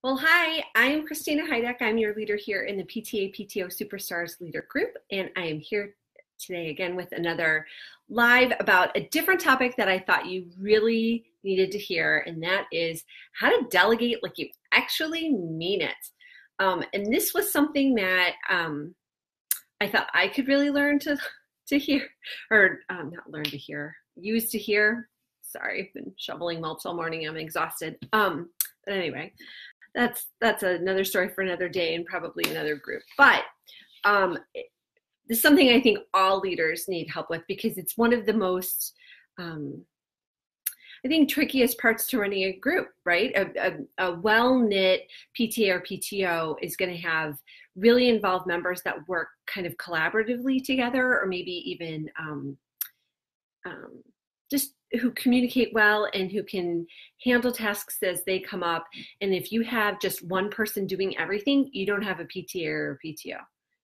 Well, hi, I'm Christina Heideck. I'm your leader here in the PTA PTO Superstars Leader Group, and I am here today again with another live about a different topic that I thought you really needed to hear, and that is how to delegate like you actually mean it. And this was something that I thought I could really learn to hear, or not learn to hear, use to hear. Sorry, I've been shoveling mulch all morning. I'm exhausted. But anyway, that's another story for another day and probably another group. But this is something I think all leaders need help with because it's one of the most, I think, trickiest parts to running a group, right? A well-knit PTA or PTO is going to have really involved members that work kind of collaboratively together, or maybe even just who communicate well and who can handle tasks as they come up. And if you have just one person doing everything, you don't have a PTA or a PTO.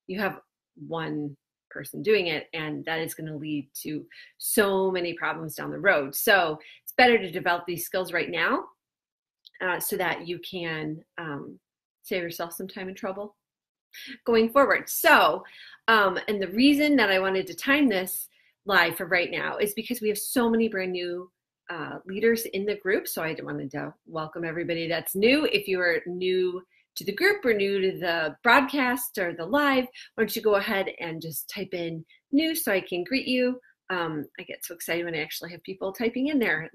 You have one person doing it, and that is going to lead to so many problems down the road. So it's better to develop these skills right now so that you can save yourself some time and trouble going forward. So, and the reason that I wanted to time this live for right now is because we have so many brand new leaders in the group. So I wanted to welcome everybody that's new. If you are new to the group or new to the broadcast or the live, why don't you go ahead and just type in new so I can greet you. I get so excited when I actually have people typing in there.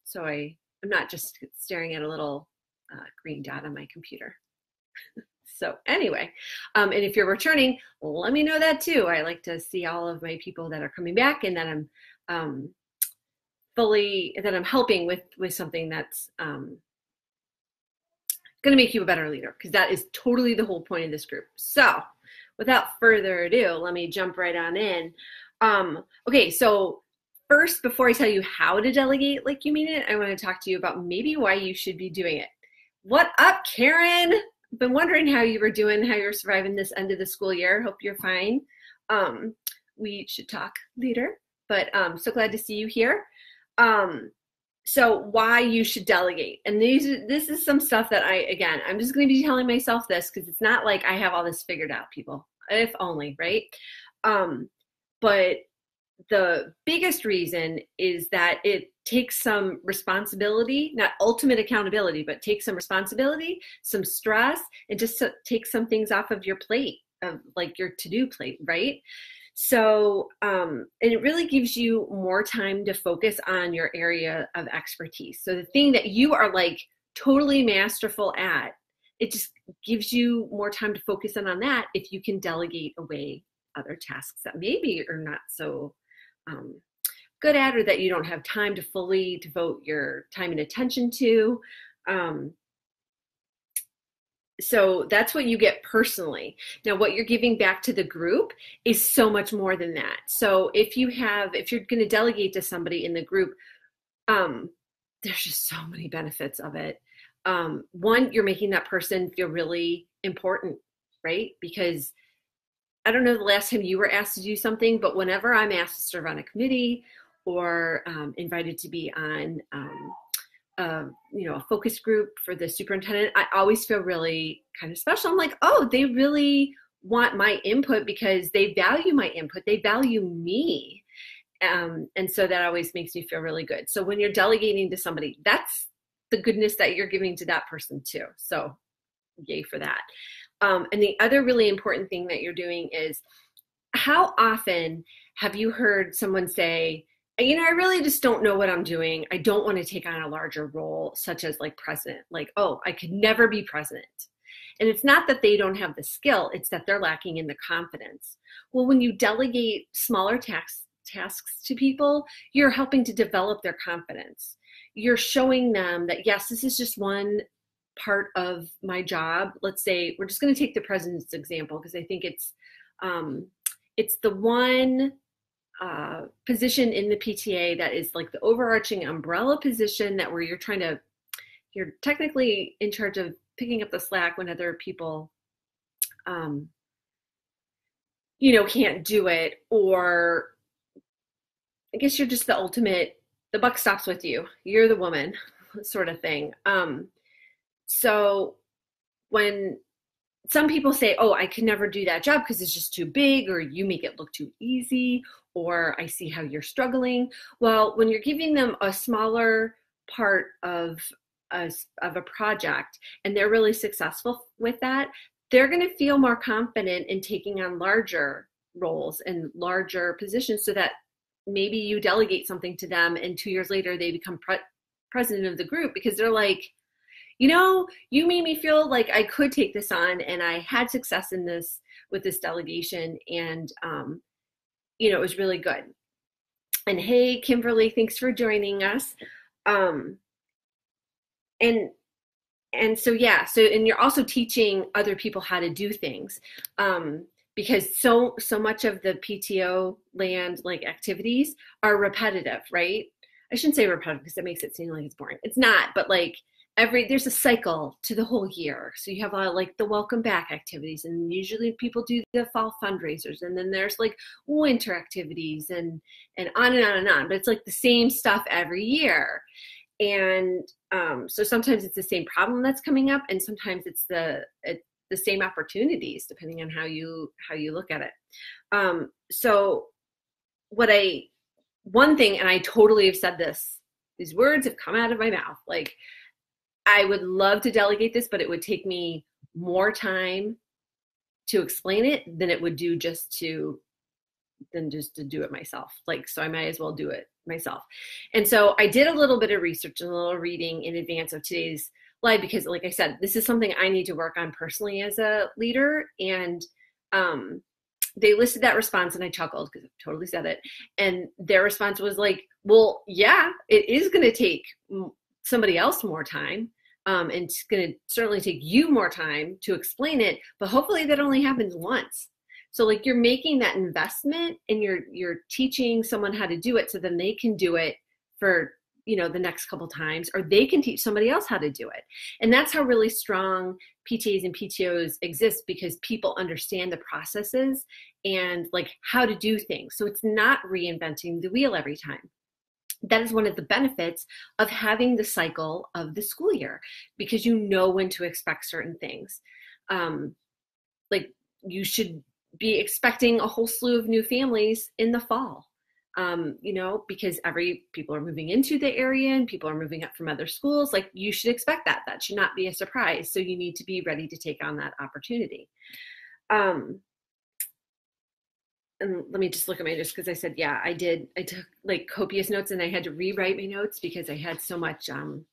So I'm not just staring at a little green dot on my computer. So anyway, and if you're returning, let me know that too. I like to see all of my people that are coming back and that I'm that I'm helping with something that's going to make you a better leader, because that is totally the whole point of this group. So without further ado, let me jump right on in. Okay, so first, before I tell you how to delegate like you mean it, I want to talk to you about maybe why you should be doing it. What up, Karen? Been wondering how you were doing, how you're surviving this end of the school year. Hope you're fine. We should talk later, but so glad to see you here. So why you should delegate. And this is some stuff that I'm just going to be telling myself this because it's not like I have all this figured out, people. If only, right? But the biggest reason is that it takes some responsibility, not ultimate accountability, but take some responsibility, some stress, and just take some things off of your plate, of like your to-do plate, right? So, and it really gives you more time to focus on your area of expertise. So the thing that you are like totally masterful at, it just gives you more time to focus in on that if you can delegate away other tasks that maybe are not so good at, or that you don't have time to fully devote your time and attention to. So that's what you get personally. Now, what you're giving back to the group is so much more than that. So if you're going to delegate to somebody in the group, there's just so many benefits of it. One, you're making that person feel really important, right? Because I don't know the last time you were asked to do something, but whenever I'm asked to serve on a committee or invited to be on a focus group for the superintendent, I always feel really kind of special. I'm like, oh, they really want my input because they value my input. They value me. And so that always makes me feel really good. So when you're delegating to somebody, that's the goodness that you're giving to that person too. So yay for that. And the other really important thing that you're doing is, how often have you heard someone say, I really just don't know what I'm doing. I don't want to take on a larger role, such as like president. Like, oh, I could never be president. And it's not that they don't have the skill, it's that they're lacking in the confidence. Well, when you delegate smaller tasks to people, you're helping to develop their confidence. You're showing them that, yes, this is just one part of my job. Let's say we're just going to take the president's example because I think it's the one position in the PTA that is like the overarching umbrella position that where you're technically in charge of picking up the slack when other people can't do it, or I guess you're just the buck stops with you. You're the woman sort of thing. So when some people say, oh, I could never do that job because it's just too big, or you make it look too easy, or I see how you're struggling. Well, when you're giving them a smaller part of a project and they're really successful with that, they're going to feel more confident in taking on larger roles and larger positions, so that maybe you delegate something to them and 2 years later they become president of the group, because they're like, you made me feel like I could take this on, and I had success in this with this delegation, and it was really good. And hey, Kimberly, thanks for joining us. And so and you're also teaching other people how to do things, because so much of the PTO land like activities are repetitive, right? I shouldn't say repetitive because it makes it seem like it's boring. It's not, but like there's a cycle to the whole year. So you have like the welcome back activities, and usually people do the fall fundraisers, and then there's like winter activities and on and on and on. But it's like the same stuff every year. And so sometimes it's the same problem that's coming up, and sometimes it's the same opportunities, depending on how you look at it. So one thing, and I totally have said this, these words have come out of my mouth, like, I would love to delegate this, but it would take me more time to explain it than it would do just to do it myself. Like, so I might as well do it myself. And so I did a little bit of research and a little reading in advance of today's live, because like I said, this is something I need to work on personally as a leader. And they listed that response, and I chuckled because I totally said it. And their response was like, well, yeah, it is going to take somebody else more time. And it's going to certainly take you more time to explain it, but hopefully that only happens once. So like, you're making that investment, and you're teaching someone how to do it, so then they can do it for, the next couple times, or they can teach somebody else how to do it. And that's how really strong PTAs and PTOs exist, because people understand the processes and like how to do things. So it's not reinventing the wheel every time. That is one of the benefits of having the cycle of the school year, because you know when to expect certain things. Like, you should be expecting a whole slew of new families in the fall, because people are moving into the area and people are moving up from other schools. Like, you should expect that. That should not be a surprise. So you need to be ready to take on that opportunity. And let me just look at my notes, because I said, yeah, I took like copious notes, and I had to rewrite my notes because I had so much that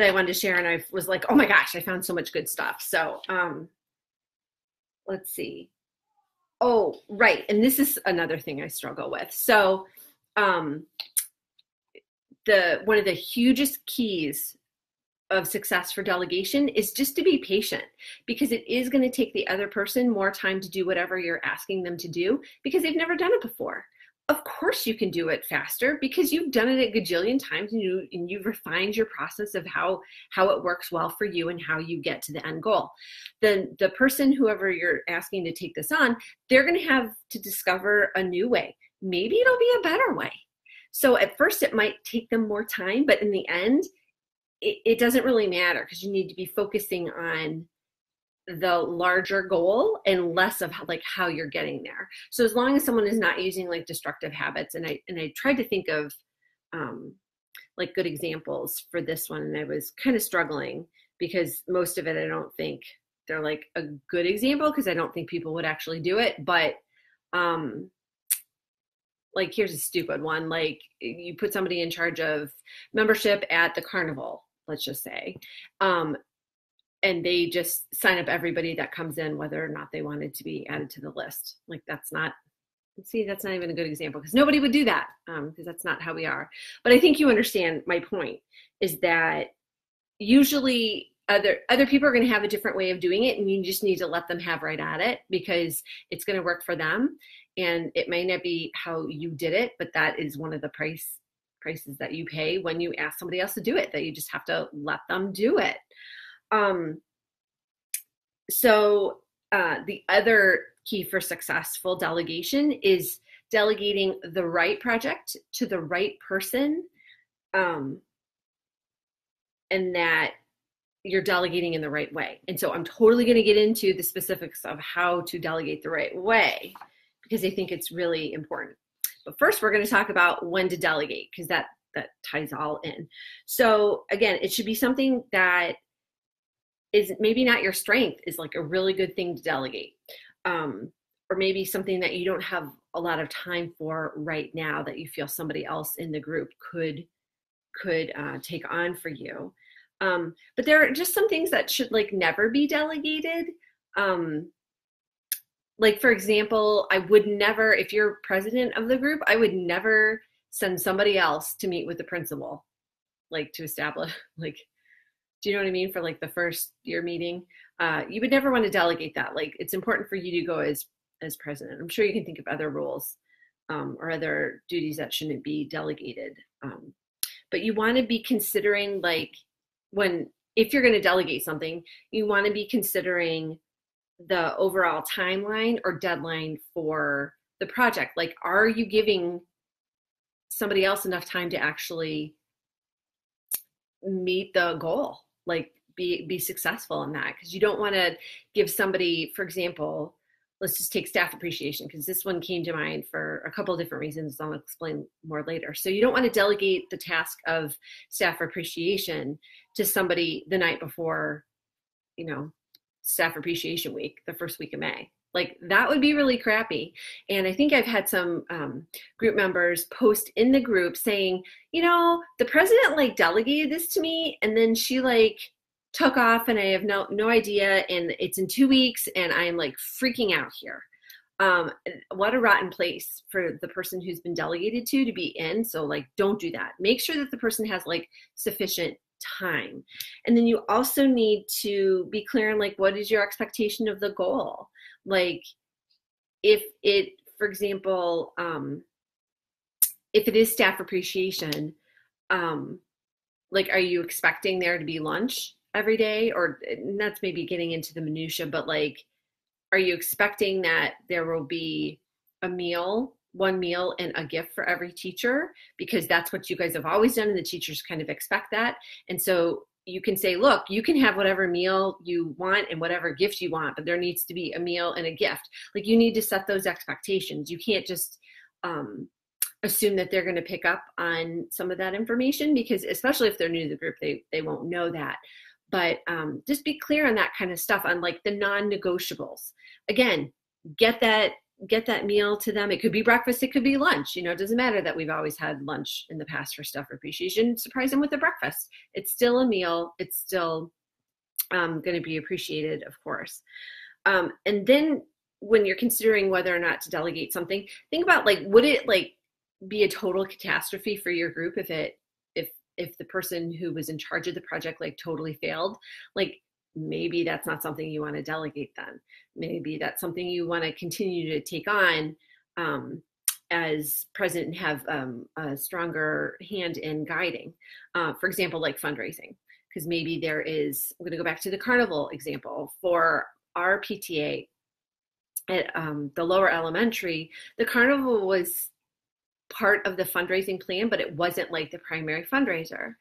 I wanted to share. And I was like, oh my gosh, I found so much good stuff. So let's see. Oh, right. And this is another thing I struggle with. So one of the hugest keys of success for delegation is just to be patient, because it is going to take the other person more time to do whatever you're asking them to do, because they've never done it before. Of course you can do it faster, because you've done it a gajillion times, and you've refined your process of how it works well for you and how you get to the end goal. Then the person, whoever you're asking to take this on, they're going to have to discover a new way. Maybe it'll be a better way. So at first it might take them more time, but in the end, it doesn't really matter, because you need to be focusing on the larger goal and less of how you're getting there. So as long as someone is not using like destructive habits, and I tried to think of like good examples for this one, and I was kind of struggling, because most of it I don't think they're like a good example, because I don't think people would actually do it. But like, here's a stupid one. Like, you put somebody in charge of membership at the carnival, let's just say, and they just sign up everybody that comes in, whether or not they wanted to be added to the list. Like, that's not even a good example, because nobody would do that, because that's not how we are. But I think you understand my point, is that usually other people are going to have a different way of doing it, and you just need to let them have right at it, because it's going to work for them. And it may not be how you did it, but that is one of the prices that you pay when you ask somebody else to do it, that you just have to let them do it. So the other key for successful delegation is delegating the right project to the right person and that you're delegating in the right way. And so I'm totally going to get into the specifics of how to delegate the right way because I think it's really important. But first, we're going to talk about when to delegate because that ties all in. So again, it should be something that is maybe not your strength, is like a really good thing to delegate. Or maybe something that you don't have a lot of time for right now that you feel somebody else in the group could take on for you. But there are just some things that should like never be delegated. Like for example, I would never, if you're president of the group, I would never send somebody else to meet with the principal, like to establish, like, do you know what I mean? For like the first year meeting, you would never want to delegate that. Like it's important for you to go as president. I'm sure you can think of other rules or other duties that shouldn't be delegated. But you want to be considering like if you're going to delegate something, you want to be considering the overall timeline or deadline for the project. Like, are you giving somebody else enough time to actually meet the goal? Like be successful in that, because you don't want to give somebody, for example, let's just take staff appreciation, because this one came to mind for a couple of different reasons. I'll explain more later. So you don't want to delegate the task of staff appreciation to somebody the night before, staff appreciation week, the first week of May. Like that would be really crappy. And I think I've had some group members post in the group saying, the president like delegated this to me and then she like took off and I have no idea, and it's in 2 weeks and I'm like freaking out here. What a rotten place for the person who's been delegated to be in. So like, don't do that. Make sure that the person has like sufficient time. And then you also need to be clear on like, what is your expectation of the goal? Like if it, for example, if it is staff appreciation, like, are you expecting there to be lunch every day? Or that's maybe getting into the minutia, but like, are you expecting that there will be one meal and a gift for every teacher? Because that's what you guys have always done and the teachers kind of expect that. And so you can say, look, you can have whatever meal you want and whatever gift you want, but there needs to be a meal and a gift. Like you need to set those expectations. You can't just assume that they're going to pick up on some of that information, because especially if they're new to the group, they won't know that. But just be clear on that kind of stuff, on like the non-negotiables. Again, get that meal to them. It could be breakfast, it could be lunch. It doesn't matter that we've always had lunch in the past for staff appreciation. Surprise them with a breakfast. It's still a meal. It's still going to be appreciated, of course. And then when you're considering whether or not to delegate something, think about like, would it like be a total catastrophe for your group if the person who was in charge of the project like totally failed? Like maybe that's not something you want to delegate then. Maybe that's something you want to continue to take on as president and have a stronger hand in guiding. For example, like fundraising, because maybe I'm going to go back to the carnival example. For our PTA at the lower elementary, the carnival was part of the fundraising plan, but it wasn't like the primary fundraiser.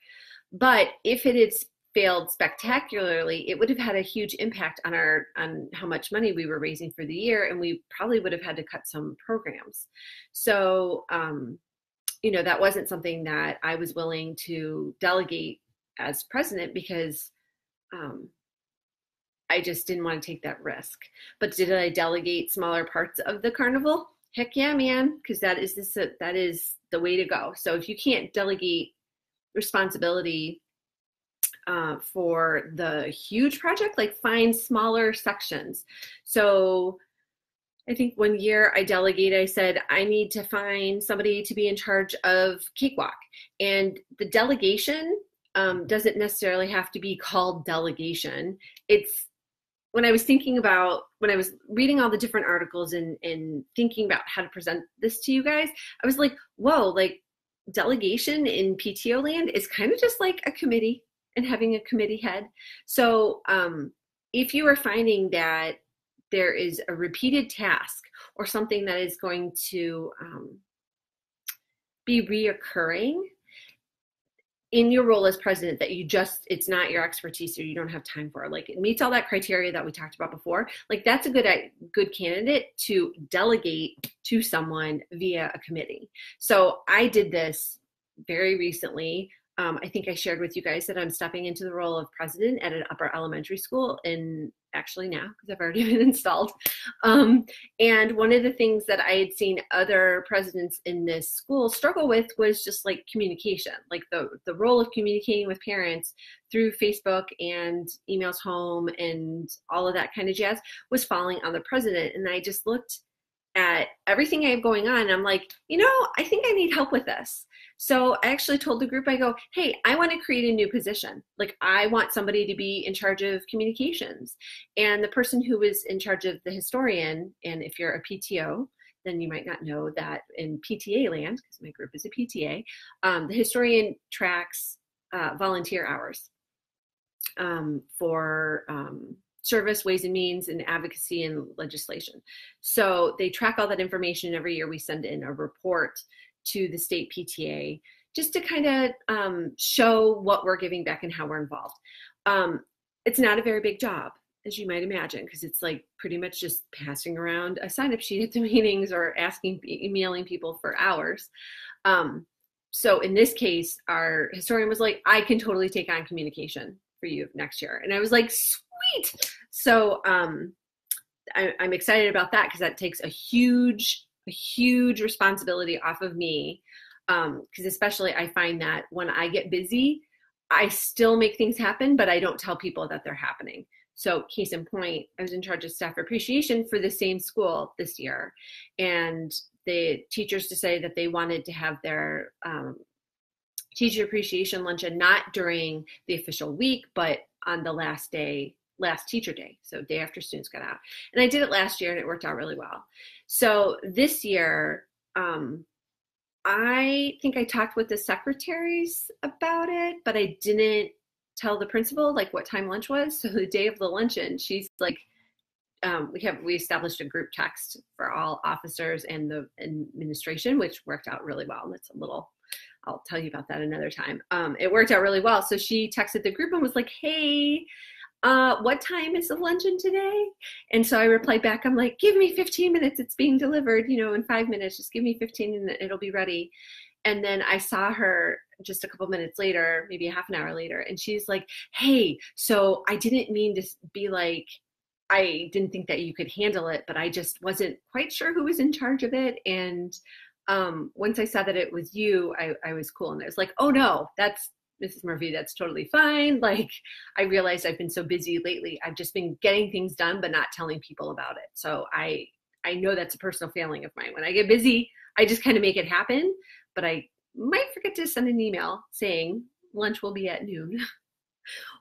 But if it had failed spectacularly, it would have had a huge impact on how much money we were raising for the year, and we probably would have had to cut some programs. So that wasn't something that I was willing to delegate as president, because I just didn't want to take that risk. But did I delegate smaller parts of the carnival? Heck yeah, man, because that is the way to go. So if you can't delegate responsibility for the huge project, like find smaller sections. So I think one year I delegated, I said, I need to find somebody to be in charge of Cakewalk. And the delegation doesn't necessarily have to be called delegation. It's when I was reading all the different articles and thinking about how to present this to you guys, I was like, whoa, like delegation in PTO land is kind of just like a committee and having a committee head. So if you are finding that there is a repeated task or something that is going to be reoccurring, in your role as president that it's not your expertise or you don't have time for, like it meets all that criteria that we talked about before, like that's a good candidate to delegate to someone via a committee. So I did this very recently. I think I shared with you guys that I'm stepping into the role of president at an upper elementary school, and actually now, because I've already been installed. And one of the things that I had seen other presidents in this school struggle with was just like communication, like the role of communicating with parents through Facebook and emails home and all of that kind of jazz was falling on the president. And I just looked at everything I have going on, and I'm like, I think I need help with this. So I actually told the group, I go, hey, I want to create a new position. Like I want somebody to be in charge of communications. And the person who was in charge of the historian, and if you're a PTO, then you might not know that in PTA land, because my group is a PTA, the historian tracks volunteer hours for service, ways and means, and advocacy and legislation. So they track all that information. Every year we send in a report to the state PTA just to kind of show what we're giving back and how we're involved. It's not a very big job, as you might imagine, because it's like pretty much just passing around a sign-up sheet at the meetings or emailing people for hours. So in this case, our historian was like, I can totally take on communication for you next year. And I was like, sweet. So I'm excited about that because that takes a huge responsibility off of me. Because especially I find that when I get busy, I still make things happen, but I don't tell people that they're happening. So case in point, I was in charge of staff appreciation for the same school this year. And the teachers decided that they wanted to have their teacher appreciation luncheon, not during the official week, but on the last teacher day, so day after students got out. And I did it last year and it worked out really well. So this year, I think I talked with the secretaries about it, but I didn't tell the principal like what time lunch was. So the day of the luncheon, she's like, we established a group text for all officers and the administration, which worked out really well. That's I'll tell you about that another time. It worked out really well. So she texted the group and was like, hey, what time is the luncheon today? And so I replied back, I'm like, give me 15 minutes. It's being delivered, in 5 minutes, just give me 15 and it'll be ready. And then I saw her just a couple minutes later, maybe a half an hour later. And she's like, hey, so I didn't mean to be like, I didn't think that you could handle it, but I just wasn't quite sure who was in charge of it. And once I saw that it was you, I was cool. And I was like, oh no, that's Mrs. Murphy, that's totally fine. Like, I realized I've been so busy lately. I've just been getting things done, but not telling people about it. So I know that's a personal failing of mine. When I get busy, I just kind of make it happen, but I might forget to send an email saying lunch will be at noon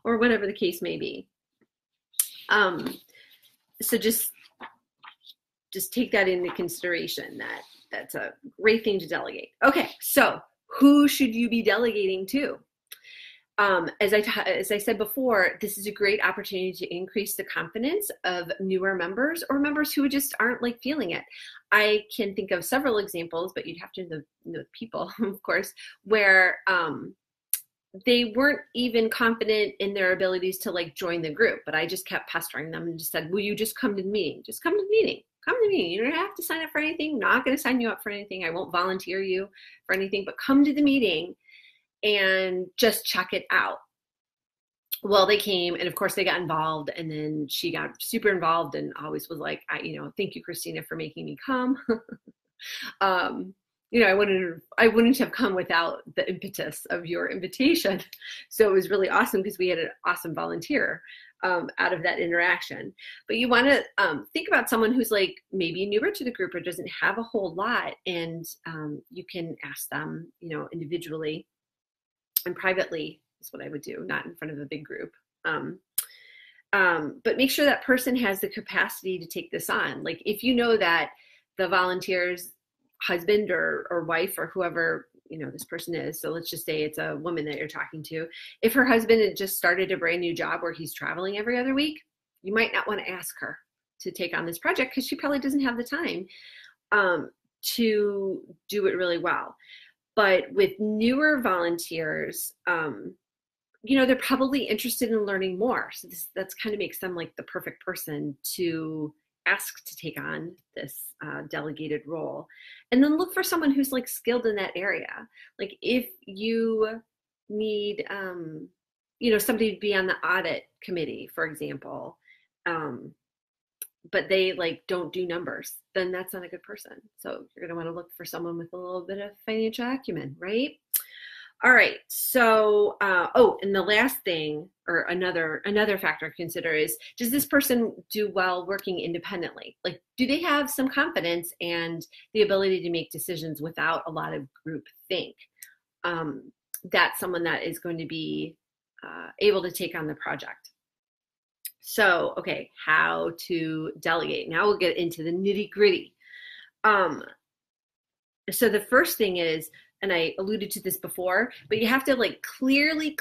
or whatever the case may be. So just take that into consideration, that's a great thing to delegate. Okay, so who should you be delegating to? As I said before, this is a great opportunity to increase the confidence of newer members or members who just aren't like feeling it. I can think of several examples, but you'd have to know the people, of course, where they weren't even confident in their abilities to like join the group, but I just kept pestering them and just said, will you just come to the meeting? Just come to the meeting. Come to me. You don't have to sign up for anything. I'm not going to sign you up for anything. I won't volunteer you for anything, but come to the meeting and just check it out. Well, they came, and of course they got involved, and then she got super involved and always was like, thank you, Christina, for making me come. I wouldn't have come without the impetus of your invitation. So it was really awesome because we had an awesome volunteer out of that interaction. But you want to think about someone who's like maybe newer to the group or doesn't have a whole lot, and you can ask them, individually and privately is what I would do, not in front of a big group. But make sure that person has the capacity to take this on. Like if you know that the volunteer's husband or wife or whoever, this person is, so let's just say it's a woman that you're talking to. If her husband had just started a brand new job where he's traveling every other week, you might not want to ask her to take on this project because she probably doesn't have the time to do it really well. But with newer volunteers, they're probably interested in learning more. So that's kind of makes them like the perfect person to ask to take on this delegated role. And then look for someone who's like skilled in that area. Like if you need, somebody to be on the audit committee, for example, but they like don't do numbers, then that's not a good person. So you're going to want to look for someone with a little bit of financial acumen, right? All right. So, and the last thing, or another factor to consider is, does this person do well working independently? Like, do they have some confidence and the ability to make decisions without a lot of group think? That's someone that is going to be able to take on the project. So, okay, how to delegate. Now we'll get into the nitty gritty. So the first thing is, and I alluded to this before, but you have to like clearly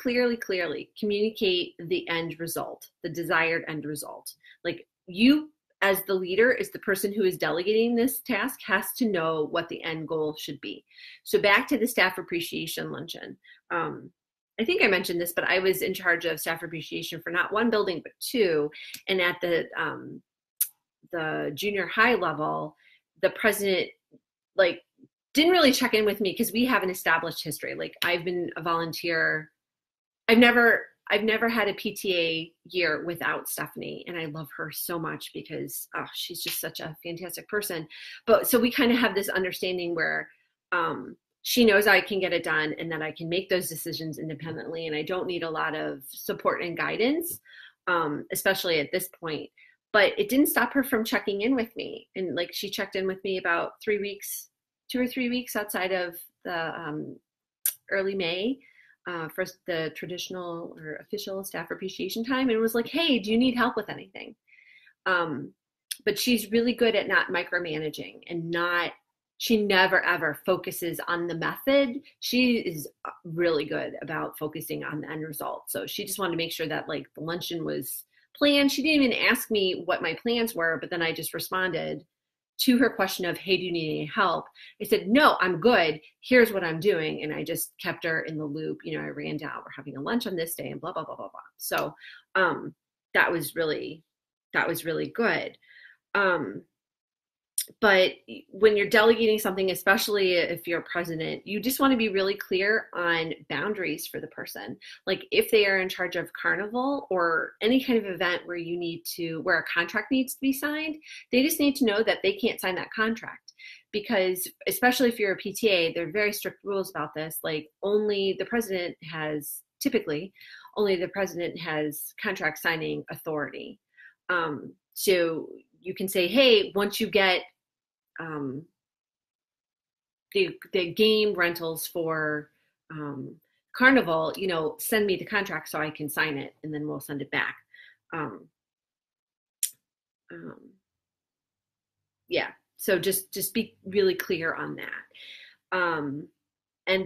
communicate the end result, the desired end result. Like you as the leader is the person who is delegating this task has to know what the end goal should be. So back to the staff appreciation luncheon. I think I mentioned this, but I was in charge of staff appreciation for not one building, but two. And at the junior high level, the president like didn't really check in with me because we have an established history. Like I've been a volunteer. I've never had a PTA year without Stephanie, and I love her so much because she's just such a fantastic person. But so we kind of have this understanding where she knows I can get it done and that I can make those decisions independently, and I don't need a lot of support and guidance, especially at this point. But it didn't stop her from checking in with me. And like she checked in with me about 2 or 3 weeks outside of the early May for the traditional or official staff appreciation time, and was like, hey, do you need help with anything? But she's really good at not micromanaging and she never ever focuses on the method. She is really good about focusing on the end result. So she just wanted to make sure that like the luncheon was planned. She didn't even ask me what my plans were, but then I just responded to her question of, hey, do you need any help? I said, no, I'm good. Here's what I'm doing. And I just kept her in the loop. I ran down, we're having a lunch on this day and blah, blah, blah, blah, blah. So that was really good. But when you're delegating something, especially if you're president, you just want to be really clear on boundaries for the person. Like if they are in charge of carnival or any kind of event where where a contract needs to be signed, they just need to know that they can't sign that contract. Because especially if you're a PTA, there are very strict rules about this. Like typically only the president has contract signing authority. So you can say, hey, once you get the game rentals for carnival, send me the contract so I can sign it, and then we'll send it back. Yeah, so just be really clear on that. And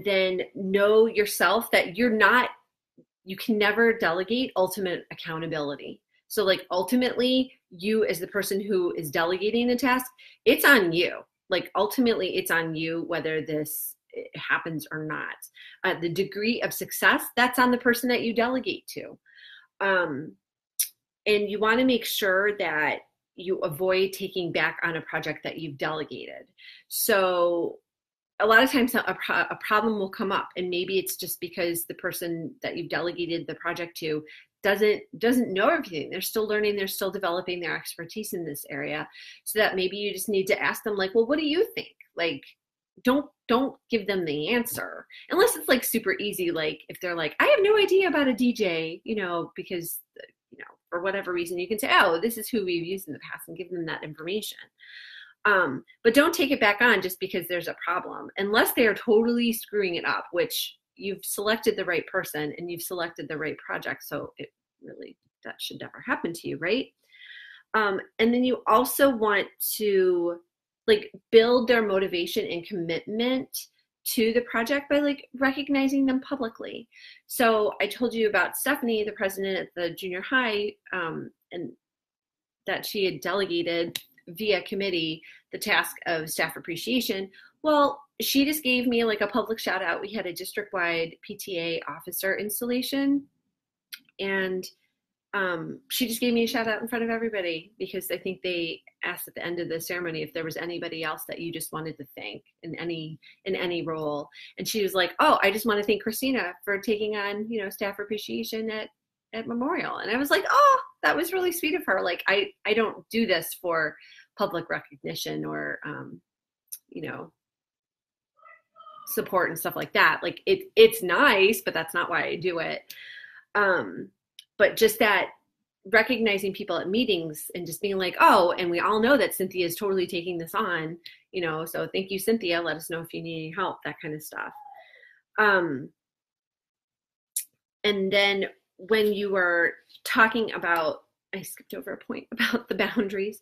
then know yourself that you can never delegate ultimate accountability. So like ultimately, you as the person who is delegating the task, it's on you. Like ultimately, it's on you whether this happens or not. The degree of success, that's on the person that you delegate to. And you want to make sure that you avoid taking back on a project that you've delegated. So a lot of times a problem will come up, and maybe it's just because the person that you've delegated the project to doesn't know everything. They're still learning, they're still developing their expertise in this area. So that maybe you just need to ask them like, well, what do you think? Like, don't give them the answer unless it's like super easy. Like if they're like, I have no idea about a DJ, because, for whatever reason, you can say, oh, this is who we've used in the past, and give them that information. But don't take it back on just because there's a problem, unless they are totally screwing it up, which you've selected the right person and you've selected the right project. So that should never happen to you, right? And then you also want to like build their motivation and commitment to the project by like recognizing them publicly. So I told you about Stephanie, the president at the junior high, and that she had delegated via committee the task of staff appreciation. Well, she just gave me like a public shout out. We had a district-wide PTA officer installation, and she just gave me a shout out in front of everybody, because I think they asked at the end of the ceremony if there was anybody else that you just wanted to thank in any role. And she was like, "Oh, I just want to thank Christina for taking on, staff appreciation at Memorial." And I was like, "Oh, that was really sweet of her." Like, I don't do this for public recognition or, support and stuff like that. Like, it's nice, but that's not why I do it. But just that recognizing people at meetings and just being like, "Oh, and we all know that Cynthia is totally taking this on, so thank you, Cynthia. Let us know if you need any help," that kind of stuff. And then when you were talking about, I skipped over a point about the boundaries,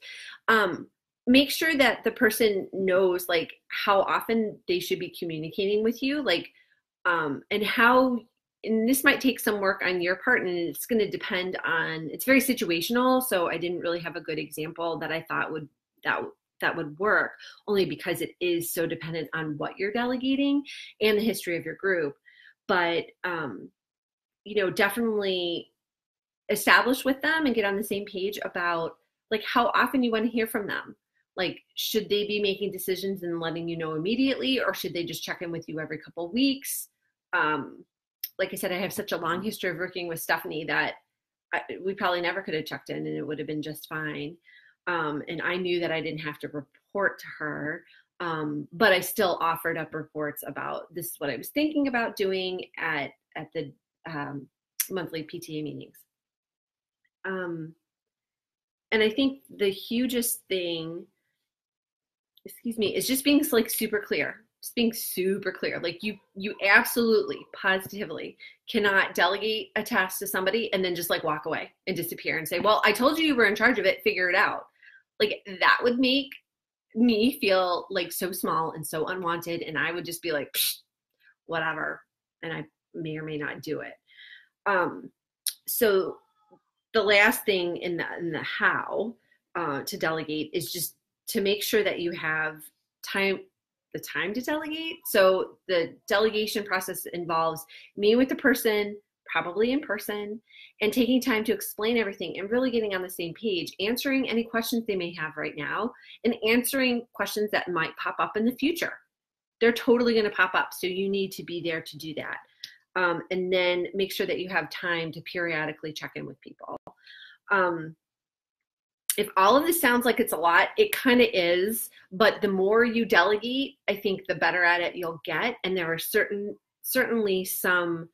make sure that the person knows like how often they should be communicating with you, like, and how, and this might take some work on your part, and it's going to depend on, it's very situational. So I didn't really have a good example that I thought that would work, only because it is so dependent on what you're delegating and the history of your group. But, definitely establish with them and get on the same page about like how often you want to hear from them. Like, should they be making decisions and letting you know immediately, or should they just check in with you every couple of weeks? Like I said, I have such a long history of working with Stephanie that we probably never could have checked in and it would have been just fine. And I knew that I didn't have to report to her, but I still offered up reports about, this is what I was thinking about doing at the monthly PTA meetings. And I think the hugest thing, is just being like super clear. Just being super clear. Like, you absolutely, positively cannot delegate a task to somebody and then just like walk away and disappear and say, "Well, I told you were in charge of it, figure it out." Like, that would make me feel like so small and so unwanted, and I would just be like, whatever, and I may or may not do it. So the last thing in the how to delegate is just to make sure that you have the time to delegate. So the delegation process involves meeting with the person, probably in person, and taking time to explain everything and really getting on the same page, answering any questions they may have right now, and answering questions that might pop up in the future. They're totally going to pop up, so you need to be there to do that. And then make sure that you have time to periodically check in with people. If all of this sounds like it's a lot, it kind of is, but the more you delegate, I think the better at it you'll get. And there are certainly some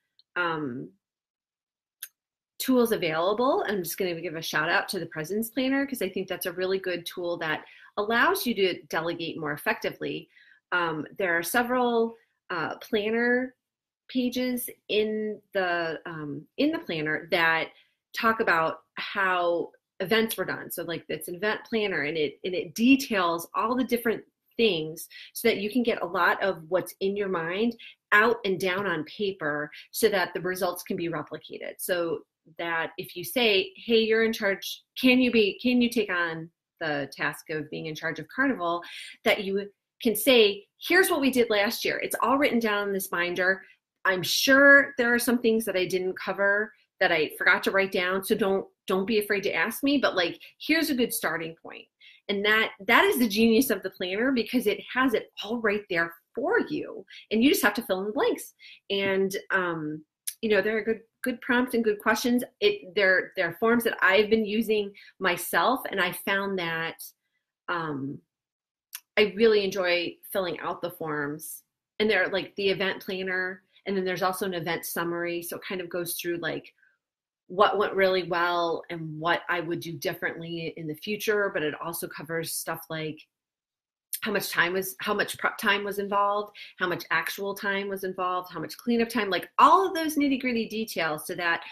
tools available. I'm just going to give a shout out to the Presidents Planner, because I think that's a really good tool that allows you to delegate more effectively. There are several planner pages in the planner that talk about how events were done. So like, it's an event planner, and it details all the different things so that you can get a lot of what's in your mind out and down on paper, so that the results can be replicated. So that if you say, "Hey, you're in charge, can you take on the task of being in charge of Carnival," that you can say, "Here's what we did last year. It's all written down in this binder. I'm sure there are some things that I didn't cover that I forgot to write down. So don't be afraid to ask me, but like, here's a good starting point." And that is the genius of the planner, because it has it all right there for you, and you just have to fill in the blanks. And there are good prompts and good questions. There are forms that I've been using myself, and I found that I really enjoy filling out the forms. And they're like the event planner, and then there's also an event summary, so it kind of goes through like what went really well and what I would do differently in the future. But it also covers stuff like how much prep time was involved, how much actual time was involved, how much cleanup time, like all of those nitty gritty details, so that,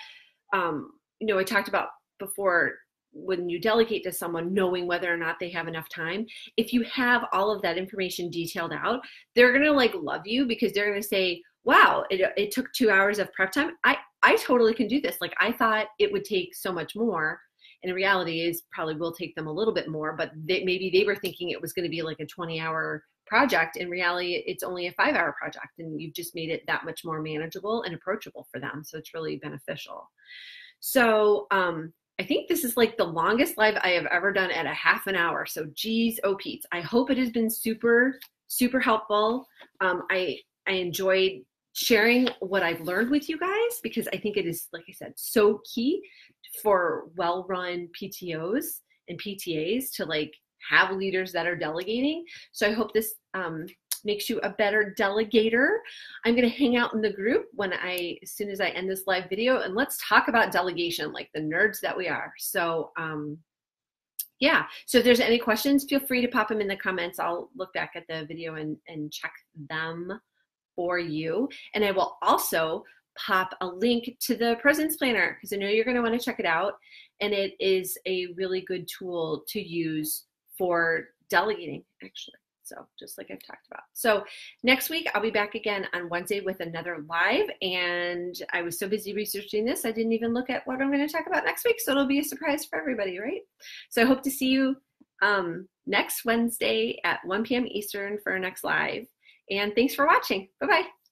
I talked about before, when you delegate to someone, knowing whether or not they have enough time. If you have all of that information detailed out, they're going to like love you, because they're going to say, "Wow, it took 2 hours of prep time. I totally can do this. Like, I thought it would take so much more." And in reality, it probably will take them a little bit more, but maybe they were thinking it was going to be like a 20-hour project. In reality, it's only a 5-hour project, and you've just made it that much more manageable and approachable for them. So it's really beneficial. So I think this is like the longest live I have ever done at a half an hour. So geez, oh Pete, I hope it has been super, super helpful. I enjoyed sharing what I've learned with you guys, because I think it is, like I said, so key for well-run PTOs and PTAs to like have leaders that are delegating. So I hope this makes you a better delegator. I'm going to hang out in the group as soon as I end this live video, and let's talk about delegation like the nerds that we are. So yeah, so if there's any questions, feel free to pop them in the comments. I'll look back at the video and check them for you. And I will also pop a link to the President's Planner, because I know you're going to want to check it out. And it is a really good tool to use for delegating, actually. So just like I've talked about. So next week, I'll be back again on Wednesday with another live. And I was so busy researching this, I didn't even look at what I'm going to talk about next week. So it'll be a surprise for everybody, right? So I hope to see you next Wednesday at 1 p.m. Eastern for our next live. And thanks for watching. Bye-bye.